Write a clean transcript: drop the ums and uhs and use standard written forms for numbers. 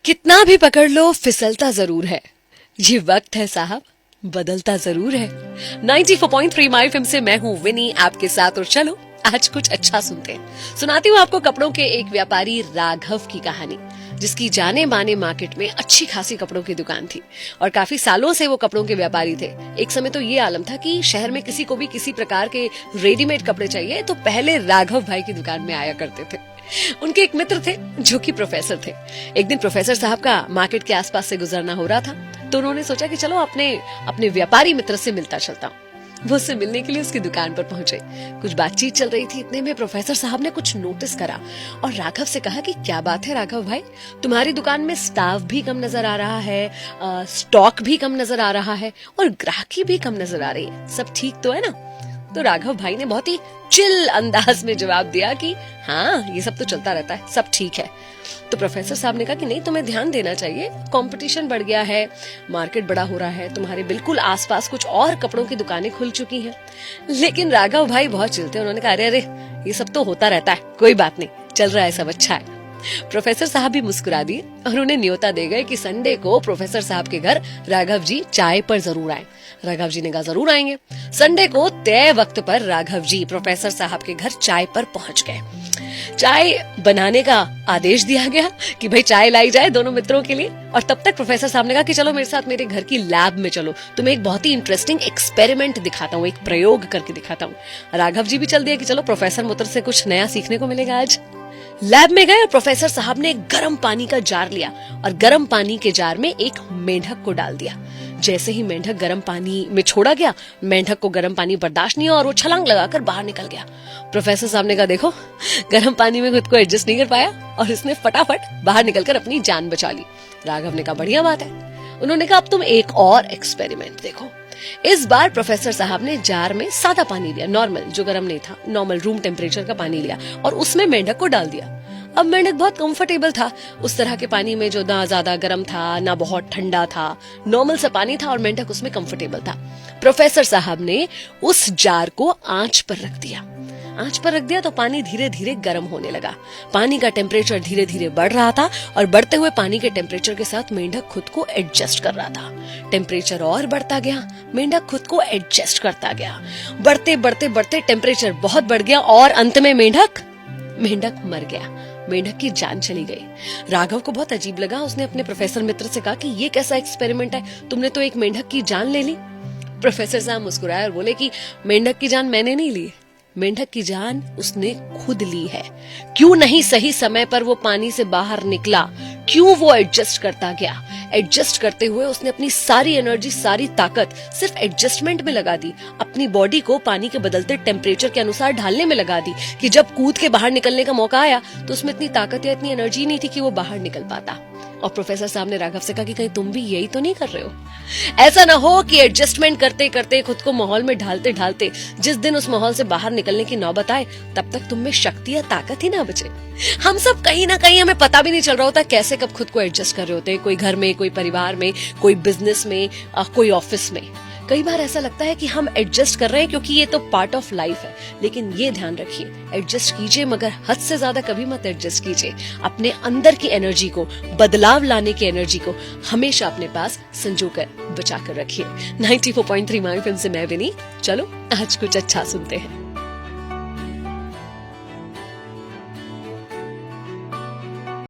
कितना भी पकड़ लो फिसलता जरूर है। ये वक्त है साहब, बदलता जरूर है। 94.3 माय एफएम से मैं हूँ विनी आपके साथ, और चलो आज कुछ अच्छा सुनते हैं। सुनाती हूँ आपको कपड़ों के एक व्यापारी राघव की कहानी, जिसकी जाने माने मार्केट में अच्छी खासी कपड़ों की दुकान थी और काफी सालों से वो कपड़ों के व्यापारी थे। एक समय तो ये आलम था कि शहर में किसी को भी किसी प्रकार के रेडीमेड कपड़े चाहिए तो पहले राघव भाई की दुकान में आया करते थे। उनके एक मित्र थे जो कि प्रोफेसर थे। एक दिन प्रोफेसर साहब का मार्केट के आसपास से गुजरना हो रहा था, तो उन्होंने सोचा कि चलो अपने व्यापारी मित्र से मिलता चलता हूँ। वो उससे मिलने के लिए उसकी दुकान पर पहुंचे। कुछ बातचीत चल रही थी, इतने में प्रोफेसर साहब ने कुछ नोटिस करा और राघव से कहा कि क्या बात है राघव भाई, तुम्हारी दुकान में स्टाफ भी कम नजर आ रहा है, स्टॉक भी कम नजर आ रहा है और ग्राहकी भी कम नजर आ रही है, सब ठीक तो है ना? तो राघव भाई ने बहुत ही चिल अंदाज में जवाब दिया कि हाँ, ये सब तो चलता रहता है, सब ठीक है। तो प्रोफेसर साहब ने कहा कि नहीं, तुम्हें ध्यान देना चाहिए, कंपटीशन बढ़ गया है, मार्केट बड़ा हो रहा है, तुम्हारे बिल्कुल आसपास कुछ और कपड़ों की दुकानें खुल चुकी हैं। लेकिन राघव भाई बहुत चिल थे, उन्होंने कहा अरे अरे, ये सब तो होता रहता है, कोई बात नहीं, चल रहा है, सब अच्छा है। प्रोफेसर साहब भी मुस्कुरा दिए और उन्हें न्योता दे गए कि संडे को प्रोफेसर साहब के घर राघव जी चाय पर जरूर आए। राघव जी ने कहा जरूर आएंगे। संडे को तय वक्त पर राघव जी प्रोफेसर साहब के घर चाय पर पहुंच गए। चाय बनाने का आदेश दिया गया कि भाई चाय लाई जाए दोनों मित्रों के लिए, और तब तक प्रोफेसर साहब ने कहा कि चलो मेरे साथ मेरे घर की लैब में चलो, तुम्हें एक बहुत ही इंटरेस्टिंग एक्सपेरिमेंट दिखाता हूँ, एक प्रयोग करके दिखाता हूँ। राघव जी भी चल दिया कि चलो प्रोफेसर मित्र से कुछ नया सीखने को मिलेगा आज। लैब में गए और प्रोफेसर साहब ने गर्म पानी का जार लिया और गर्म पानी के जार में एक मेंढक को डाल दिया। जैसे ही मेंढक गर्म पानी में छोड़ा गया, मेंढक को गर्म पानी बर्दाश्त नहीं हुआ और वो छलांग लगाकर बाहर निकल गया। प्रोफेसर साहब ने कहा देखो, गर्म पानी में खुद को एडजस्ट नहीं कर पाया और इसने फटाफट बाहर निकलकर अपनी जान बचा ली। राघव ने कहा बढ़िया बात है। उन्होंने कहा अब तुम एक और एक्सपेरिमेंट देखो। इस बार प्रोफेसर साहब ने जार में सादा पानी लिया, नॉर्मल, जो गर्म नहीं था, नॉर्मल रूम टेम्परेचर का पानी लिया और उसमें मेंढक को डाल दिया। अब मेंढक बहुत कंफर्टेबल था उस तरह के पानी में, जो ना ज्यादा गर्म था ना बहुत ठंडा था, नॉर्मल सा पानी था और मेंढक उसमें कंफर्टेबल था। प्रोफेसर साहब ने उस जार को आंच पर रख दिया। आंच पर रख दिया तो पानी धीरे धीरे गर्म होने लगा। पानी का टेम्परेचर धीरे धीरे बढ़ रहा था और बढ़ते हुए पानी के टेम्परेचर के साथ मेंढक खुद को एडजस्ट कर रहा था। टेम्परेचर और बढ़ता गया, मेंढक खुद को एडजस्ट करता गया। बढ़ते बढ़ते बढ़ते टेम्परेचर बहुत बढ़ गया और अंत में मेंढक मर गया। मेंढक की जान चली गई। राघव को बहुत अजीब लगा। उसने अपने प्रोफेसर मित्र से कहा कि ये कैसा एक्सपेरिमेंट है, तुमने तो एक मेंढक की जान ले ली। प्रोफेसर साहब मुस्कुराए और बोले कि मेंढक की जान मैंने नहीं ली, मेंढक की जान उसने खुद ली है। क्यों नहीं सही समय पर वो पानी से बाहर निकला, क्यों वो एडजस्ट करता गया। एडजस्ट करते हुए उसने अपनी सारी एनर्जी, सारी ताकत सिर्फ एडजस्टमेंट में लगा दी, अपनी बॉडी को पानी के बदलते टेम्परेचर के अनुसार ढालने में लगा दी कि जब कूद के बाहर निकलने का मौका आया तो उसमें इतनी ताकत या इतनी एनर्जी नहीं थी कि वो बाहर निकल पाता। और प्रोफेसर साहब ने राघव से कहा कि कहीं तुम भी यही तो नहीं कर रहे हो? ऐसा ना हो कि एडजस्टमेंट करते करते, खुद को माहौल में ढालते ढालते जिस दिन उस माहौल से बाहर निकलने की नौबत आए तब तक तुम में शक्ति या ताकत ही ना बचे। हम सब कहीं ना कहीं, हमें पता भी नहीं चल रहा होता कैसे कब खुद को एडजस्ट कर रहे होते हैं, कोई घर में, कोई परिवार में, कोई बिजनेस में, कोई ऑफिस में। कई बार ऐसा लगता है कि हम एडजस्ट कर रहे हैं क्योंकि ये तो पार्ट ऑफ लाइफ है, लेकिन ये ध्यान रखिए, एडजस्ट कीजिए मगर हद से ज्यादा कभी मत एडजस्ट कीजिए। अपने अंदर की एनर्जी को, बदलाव लाने की एनर्जी को हमेशा अपने पास संजोकर बचा कर रखिए। 94.3 माय एफएम से मैं विनी, चलो आज कुछ अच्छा सुनते हैं।